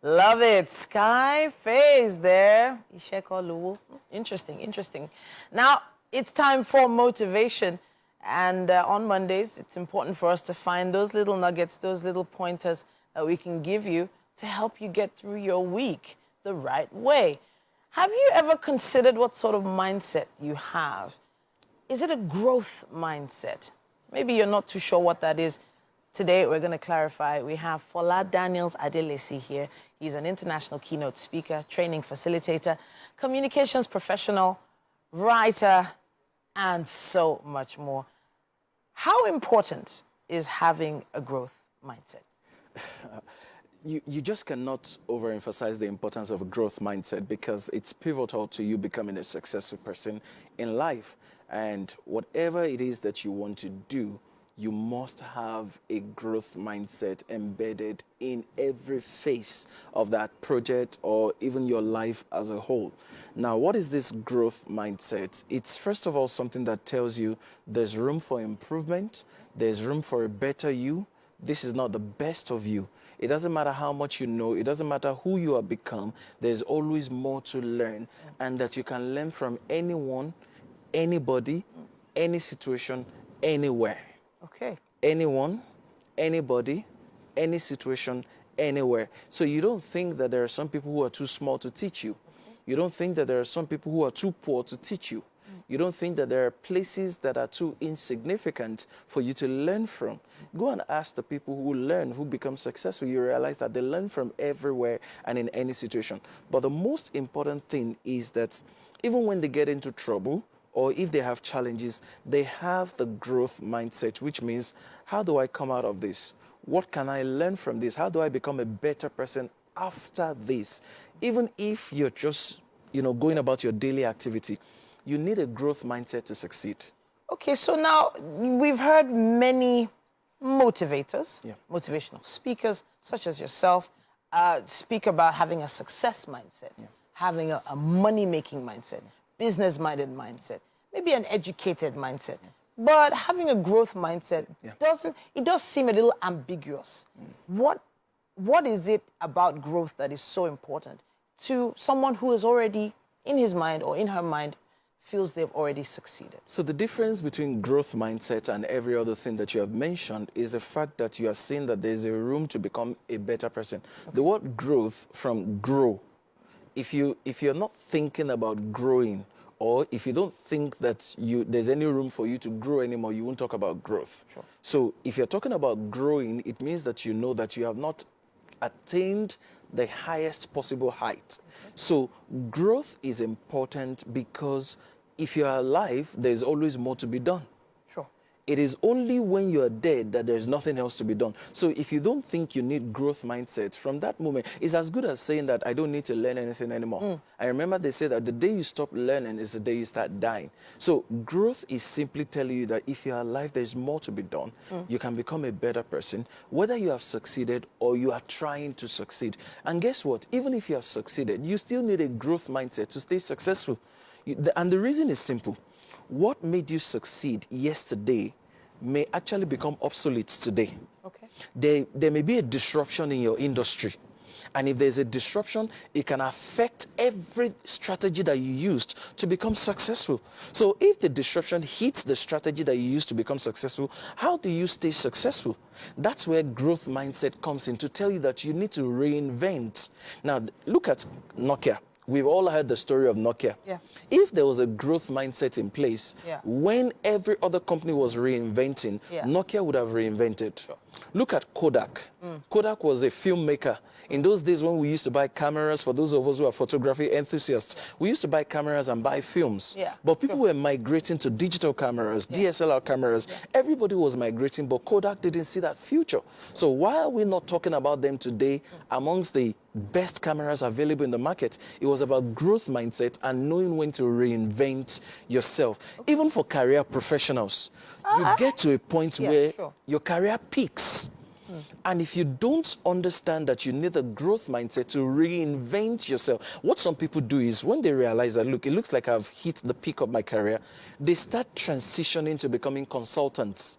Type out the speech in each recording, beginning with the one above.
Love it. Sky face there. Ishekoluwu. Interesting, interesting. Now, it's time for motivation. And on Mondays, it's important for us to find those little nuggets, those little pointers that we can give you to help you get through your week the right way. Have you ever considered what sort of mindset you have? Is it a growth mindset? Maybe you're not too sure what that is. Today, we're going to clarify. We have Fola Daniel Adelesi here. He's an international keynote speaker, training facilitator, communications professional, writer, and so much more. How important is having a growth mindset? You just cannot overemphasize the importance of a growth mindset because it's pivotal to you becoming a successful person in life. And whatever it is that you want to do, you must have a growth mindset embedded in every phase of that project or even your life as a whole. Now, what is this growth mindset? It's first of all something that tells you there's room for improvement, there's room for a better you. This is not the best of you. It doesn't matter how much you know, it doesn't matter who you have become, there's always more to learn, and that you can learn from anyone, anybody, any situation, anywhere. Okay. Anyone, anybody, any situation, anywhere. So you don't think that there are some people who are too small to teach you. You don't think that there are some people who are too poor to teach you. You don't think that there are places that are too insignificant for you to learn from. Go and ask the people who learn, who become successful. You realize that they learn from everywhere and in any situation. But the most important thing is that even when they get into trouble, or if they have challenges, they have the growth mindset, which means, how do I come out of this? What can I learn from this? How do I become a better person after this? Even if you're just, going about your daily activity, you need a growth mindset to succeed. Okay, so now we've heard many motivators, motivational speakers, such as yourself, speak about having a success mindset, having a money-making mindset, business-minded mindset, maybe an educated mindset. But having a growth mindset does seem a little ambiguous. What is it about growth that is so important to someone who is already in his mind or in her mind feels they've already succeeded? So the difference between growth mindset and every other thing that you have mentioned is the fact that you are saying that there's a room to become a better person. Okay. The word growth from grow, if you're not thinking about growing, or if you don't think that there's any room for you to grow anymore, you won't talk about growth. Sure. So if you're talking about growing, it means that you know that you have not attained the highest possible height. Okay. So growth is important because if you're alive, there's always more to be done. Sure. It is only when you're dead that there's nothing else to be done. So if you don't think you need growth mindset, from that moment, it's as good as saying that I don't need to learn anything anymore. I remember they say that the day you stop learning is the day you start dying. So growth is simply telling you that if you're alive, there's more to be done. You can become a better person, whether you have succeeded or you are trying to succeed. And guess what? Even if you have succeeded, you still need a growth mindset to stay successful. And the reason is simple. What made you succeed yesterday may actually become obsolete today. Okay. There may be a disruption in your industry. And if there's a disruption, it can affect every strategy that you used to become successful. So if the disruption hits the strategy that you used to become successful, how do you stay successful? That's where growth mindset comes in, to tell you that you need to reinvent. Now, look at Nokia. We've all heard the story of Nokia. Yeah. If there was a growth mindset in place, when every other company was reinventing, Nokia would have reinvented. Sure. Look at Kodak. Kodak was a filmmaker. In those days when we used to buy cameras, for those of us who are photography enthusiasts, we used to buy cameras and buy films. But people were migrating to digital cameras, DSLR cameras. Everybody was migrating, but Kodak didn't see that future. So why are we not talking about them today amongst the best cameras available in the market? It was about growth mindset and knowing when to reinvent yourself. Even for career professionals, you get to a point where your career peaks. And if you don't understand that you need a growth mindset to reinvent yourself, what some people do is when they realize that, look, it looks like I've hit the peak of my career, they start transitioning to becoming consultants.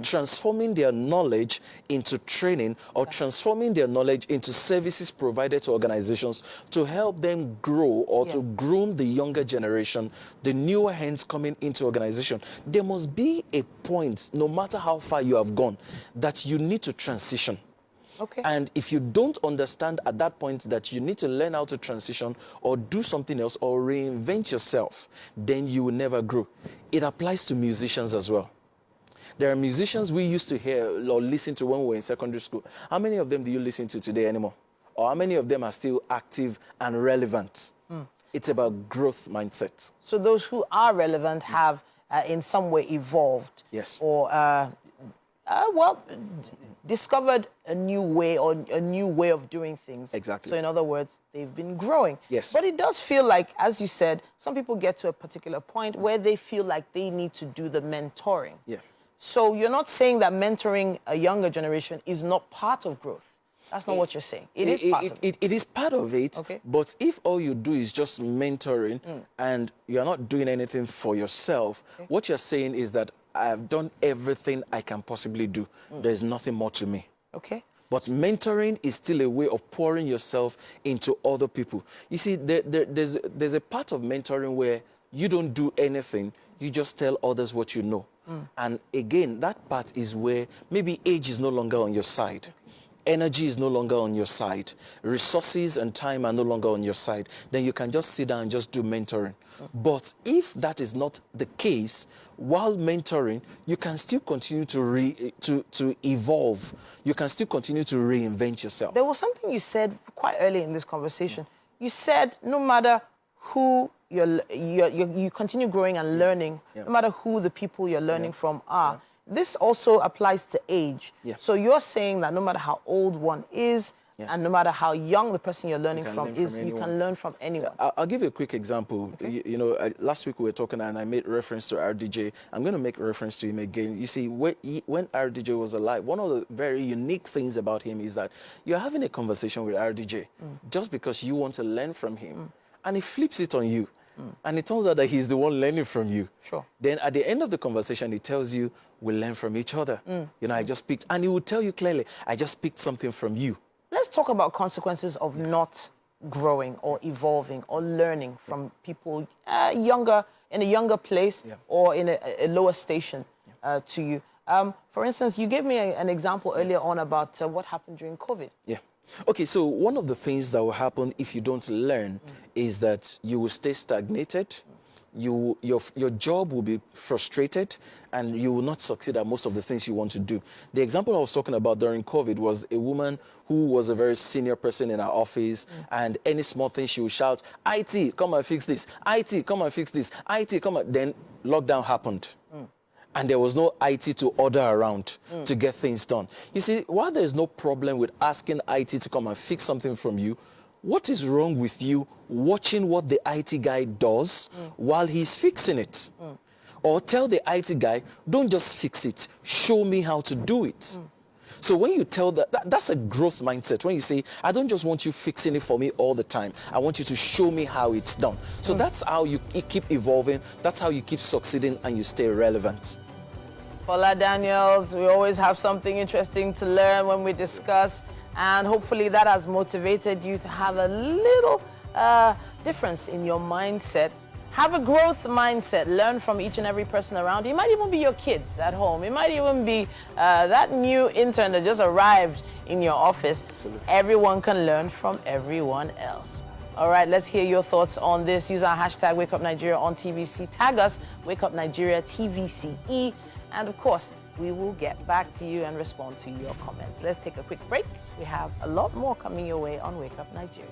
transforming their knowledge into training or transforming their knowledge into services provided to organizations to help them grow or to groom the younger generation, the newer hands coming into organization. There must be a point, no matter how far you have gone, that you need to transition. Okay. And if you don't understand at that point that you need to learn how to transition or do something else or reinvent yourself, then you will never grow. It applies to musicians as well. There are musicians we used to hear or listen to when we were in secondary school. How many of them do you listen to today anymore? Or how many of them are still active and relevant? It's about growth mindset. So those who are relevant have in some way evolved. Yes. Or discovered a new way or a new way of doing things. Exactly. So in other words, they've been growing. Yes. But it does feel like, as you said, some people get to a particular point where they feel like they need to do the mentoring. Yeah. So you're not saying that mentoring a younger generation is not part of growth. That's not what you're saying. It is part of it. It is part of it, Okay. But if all you do is just mentoring and you're not doing anything for yourself, what you're saying is that I've done everything I can possibly do. There's nothing more to me. Okay. But mentoring is still a way of pouring yourself into other people. You see, there's a part of mentoring where you don't do anything. You just tell others what you know. And again, that part is where maybe age is no longer on your side. Energy is no longer on your side. Resources and time are no longer on your side. Then you can just sit down and just do mentoring. But if that is not the case, while mentoring, you can still continue to evolve. You can still continue to reinvent yourself. There was something you said quite early in this conversation. You said no matter who you continue growing and learning, no matter who the people you're learning from are. This also applies to age. So you're saying that no matter how old one is, and no matter how young the person you're learning from is, you can learn from anyone. I'll give you a quick example. Okay. You know, last week we were talking and I made reference to RDJ. I'm going to make reference to him again. You see, when RDJ was alive, one of the very unique things about him is that you're having a conversation with RDJ just because you want to learn from him. And he flips it on you. And it turns out that he's the one learning from you. Sure. Then at the end of the conversation, he tells you, we learn from each other. You know, I just picked, and he will tell you clearly, I just picked something from you. Let's talk about consequences of not growing or evolving or learning from people younger, in a younger place or in a lower station to you. For instance, you gave me an example earlier on about what happened during COVID. Yeah. Okay, so one of the things that will happen if you don't learn is that you will stay stagnated, your job will be frustrated, and you will not succeed at most of the things you want to do. The example I was talking about during COVID was a woman who was a very senior person in our office, and any small thing she would shout, IT, come and fix this, IT, come and fix this, IT, come and... Then lockdown happened. And there was no IT to order around to get things done. You see, while there's no problem with asking IT to come and fix something from you, what is wrong with you watching what the IT guy does while he's fixing it? Or tell the IT guy, don't just fix it, show me how to do it. So when you tell that's a growth mindset. When you say, I don't just want you fixing it for me all the time. I want you to show me how it's done. So that's how you keep evolving. That's how you keep succeeding and you stay relevant. Fola Daniels, we always have something interesting to learn when we discuss. And hopefully that has motivated you to have a little difference in your mindset. Have a growth mindset. Learn from each and every person around you. It might even be your kids at home. It might even be that new intern that just arrived in your office. Absolutely. Everyone can learn from everyone else. All right, let's hear your thoughts on this. Use our hashtag #WakeUpNigeria on TVC. Tag us, WakeUpNigeria TVCE. And of course, we will get back to you and respond to your comments. Let's take a quick break. We have a lot more coming your way on Wake Up Nigeria.